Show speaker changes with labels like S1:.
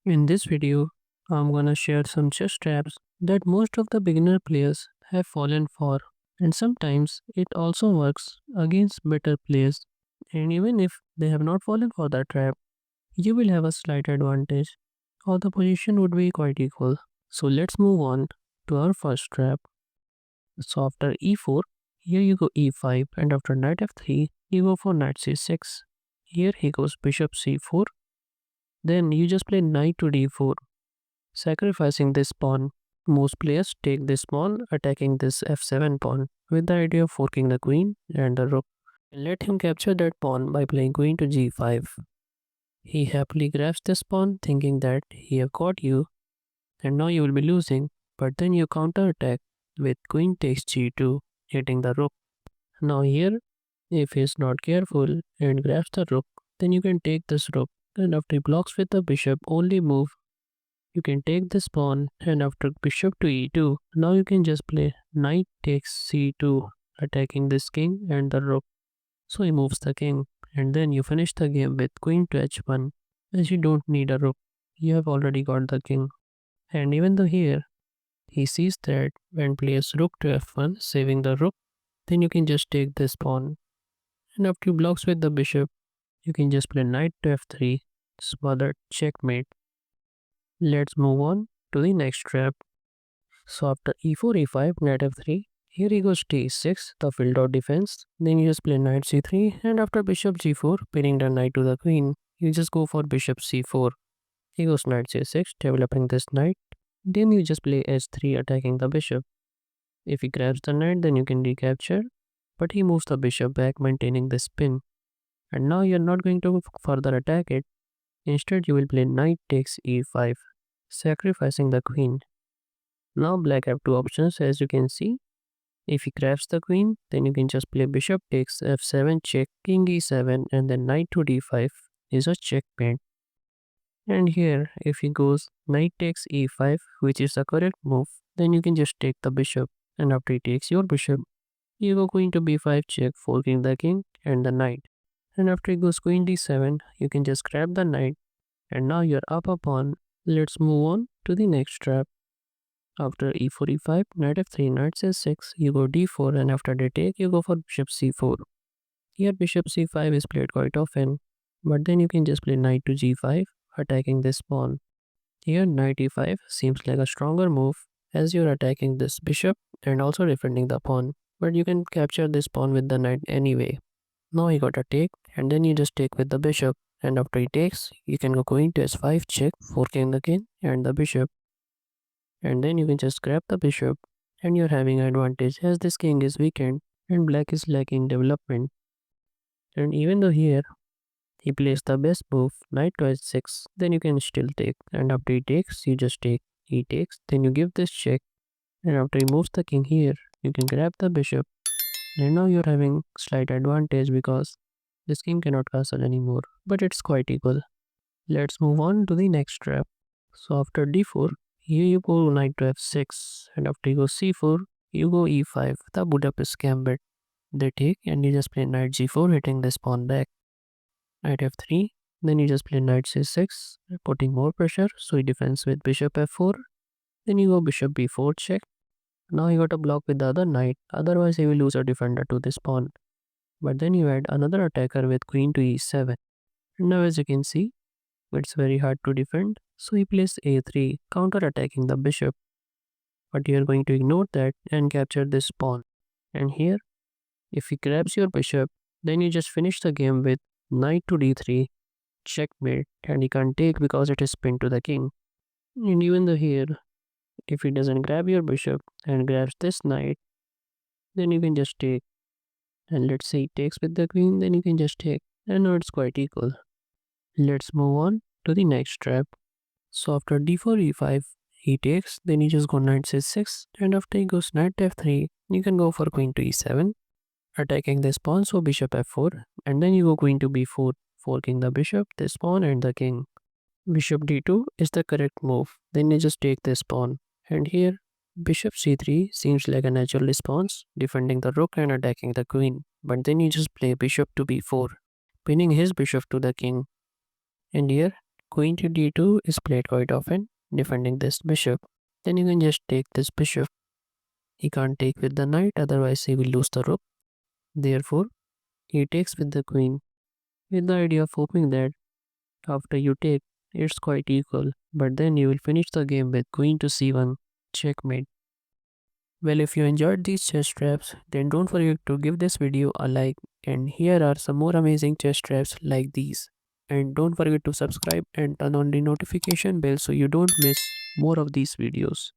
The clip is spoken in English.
S1: In this video, I'm gonna share some chess traps that most of the beginner players have fallen for, and sometimes it also works against better players. And even if they have not fallen for the trap, you will have a slight advantage, or the position would be quite equal. So let's move on to our first trap. So after e4, here you go e5, and after knight f3, you go for knight c6. Here he goes bishop c4, then you just play knight to d4, sacrificing this pawn. Most players take this pawn, attacking this f7 pawn, with the idea of forking the queen and the rook. Let him capture that pawn by playing queen to g5. He happily grabs this pawn, thinking that he have got you, and now you will be losing. But then you counterattack with queen takes g2, hitting the rook. Now here, if he is not careful and grabs the rook, then you can take this rook, and after he blocks with the bishop, only move. You can take this pawn, and after bishop to e2, now you can just play knight takes c2, attacking this king and the rook. So he moves the king, and then you finish the game with queen to h1, as you don't need a rook. You have already got the king. And even though here, he sees that when plays rook to f1, saving the rook, then you can just take this pawn. And after you blocks with the bishop, you can just play knight to f3, smothered checkmate. Let's move on to the next trap. So after e4, e5, knight f3, here he goes d6, the field of defense. Then you just play knight c3, and after bishop g4, pinning the knight to the queen, you just go for bishop c4. He goes knight c6, developing this knight. Then you just play h3, attacking the bishop. If he grabs the knight, then you can recapture, but he moves the bishop back, maintaining this pin. And now you're not going to further attack it. Instead, you will play knight takes e5, sacrificing the queen. Now black have two options, as you can see. If he grabs the queen, then you can just play bishop takes f7 check, king e7, and then knight to d5 is a checkmate. And here, if he goes knight takes e5, which is the correct move, then you can just take the bishop, and after he takes your bishop, you go queen to b5 check, forking the king and the knight. And after he goes queen d7, you can just grab the knight, and now you're up a pawn. Let's move on to the next trap. After e4, e5, knight f3, knight c6, you go d4, and after they take, you go for bishop c4. Here bishop c5 is played quite often, but then you can just play knight to g5, attacking this pawn. Here knight e5 seems like a stronger move, as you're attacking this bishop and also defending the pawn, but you can capture this pawn with the knight anyway. Now he got a take, and then you just take with the bishop, and after he takes, you can go queen to s5 check, forking the king and the bishop. And then you can just grab the bishop, and you're having an advantage as this king is weakened and black is lacking development. And even though here he plays the best move knight to h6, then you can still take, and after he takes you just take. He takes, then you give this check, and after he moves the king here, you can grab the bishop, and now you're having slight advantage because this king cannot castle anymore, but it's quite equal. Let's move on to the next trap. So after d4, here you go knight to f6, and after you go c4, you go e5, the Budapest gambit. They take, and you just play knight g4, hitting this pawn back. Knight f3, then you just play knight c6, putting more pressure, so he defends with bishop f4. Then you go bishop b4 check. Now you got a block with the other knight, otherwise he will lose a defender to this pawn. But then you add another attacker with queen to e7. Now as you can see, it's very hard to defend, so he plays a3, counter-attacking the bishop. But you are going to ignore that and capture this pawn. And here, if he grabs your bishop, then you just finish the game with knight to d3, checkmate, and he can't take because it is pinned to the king. And even though here, if he doesn't grab your bishop and grabs this knight, then you can just take. And let's say he takes with the queen, then you can just take. And now it's quite equal. Let's move on to the next trap. So after d4, e5, he takes, then you just go knight c6, and after he goes knight f3, you can go for queen to e7, attacking this pawn, so bishop f4, and then you go queen to b4, forking the bishop, this pawn, and the king. Bishop d2 is the correct move, then you just take this pawn, and here bishop c3 seems like a natural response, defending the rook and attacking the queen, but then you just play bishop to b4, pinning his bishop to the king. And here Queen to d2 is played quite often, defending this bishop. Then you can just take this bishop. He can't take with the knight, otherwise he will lose the rook. Therefore, he takes with the queen, with the idea of hoping that after you take, it's quite equal, but then you will finish the game with queen to c1, checkmate. Well, if you enjoyed these chess traps, then don't forget to give this video a like, and here are some more amazing chess traps like these. And don't forget to subscribe and turn on the notification bell so you don't miss more of these videos.